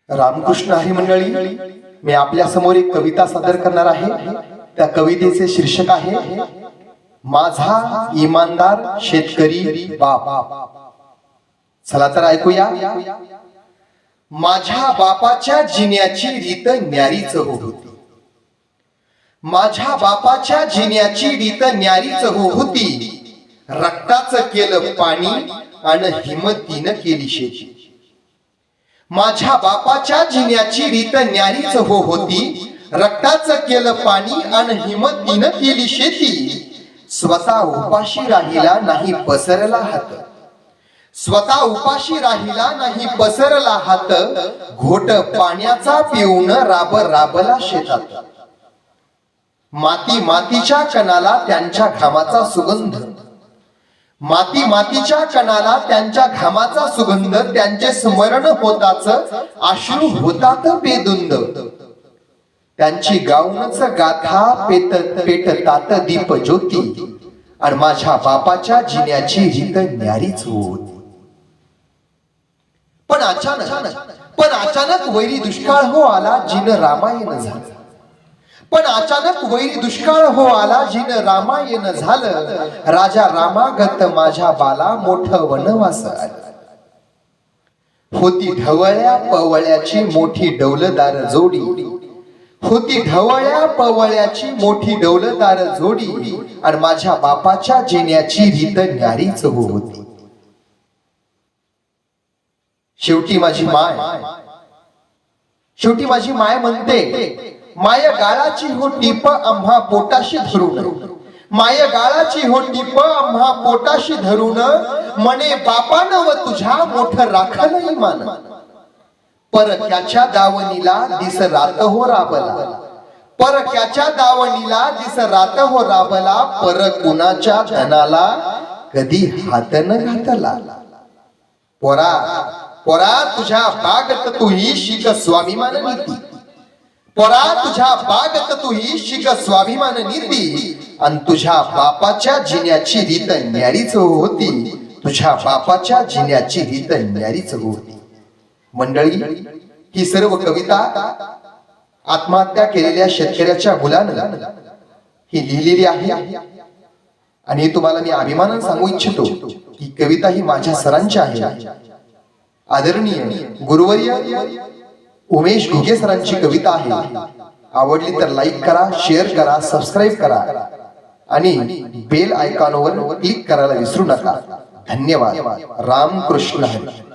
रामकृष्ण हरी मंडळी, मी आपल्या समोर एक कविता सादर करणार आहे। त्या कवितेचे शीर्षक आहे माझा इमानदार शेतकरी बाप। चला तर ऐकूया। माझ्या बापाच्या जिन्याची रीत न्यारीच होती, माझ्या बापाच्या जिन्याची रीत न्यारीच होती। रक्ताचं केलं पाणी आणि हिमतीनं केली शेती। माझ्या बापाच्या जिन्याची रीत न्यारीच होती, रक्ताचं केलं पाणी आणि हिमतीनं केली शेती। स्वतः उपाशी राहिला नाही पसरला हात, स्वतः उपाशी राहिला नाही पसरला हात। घोट पाण्याचा पिऊन राबला शेतात। माती मातीच्या कणाला त्यांच्या घामाचा सुगंध, माती मातीच्या कणाला त्यांच्या घामाचा सुगंध। त्यांचे स्मरण होताच अश्रू होतात बेधुंद। त्यांची गाऊनच गाथा पेटतात दीप ज्योती। आणि माझ्या बापाच्या जिन्याची रीत न्यारीच होती। पण अचानक वैरी दुष्काळ हो आला, जिन रामायण झालं। पण अचानक वैरी दुष्काळ हो आला, जिन रामायण झालं। राजा रामागत माझ्या बाला मोठं वनवास आलं। होती ढवळ्या पवळ्याची मोठी डौलदार जोडी, होती ढवळ्या पवळ्याची मोठी डौलदार जोडी। आणि माझ्या बापाच्या जिन्याची रीत न्यारीच होती। शेवटी माझी माय म्हणते, माय गाळाची हो टीप आम्हा पोटाशी धरून, माय गाळाची हो टीप आम्हा पोटाशी धरून। म्हणे बापानव तुझ्या मोठं राखलं इमान। परक्याच्या दावणीला दिस रात हो राबला, परक्याच्या दावणीला दिस रात हो राबला। पर कुणाच्या धनाला कधी हात न घातला। पोरा पोरा तुझ्या बागत तूही शिक स्वाभिमान नीती, पोरा तुझ्या बागत तूही शिक स्वाभिमान नीती। आणि तुझ्या बापाच्या जिन्याची रीत न्यारीच होती, तुझ्या बापाच्या जिन्याची रीत न्यारीच होती। मंडळी, ही सर्व कविता आत्महत्या केलेल्या शेतकऱ्याच्या मुलानं ही लिहिलेली आहे। आणि तुम्हाला मी अभिमानाने सांगू इच्छितो की कविता ही माझ्या सरांची आहे। आदरणीय गुरुवर्य उमेश घुगे सरांची कविता आहे। आवडली तर लाईक करा, शेअर करा, सबस्क्राईब करा आणि बेल आयकॉनवर क्लिक करायला विसरू नका। धन्यवाद। रामकृष्ण हरी।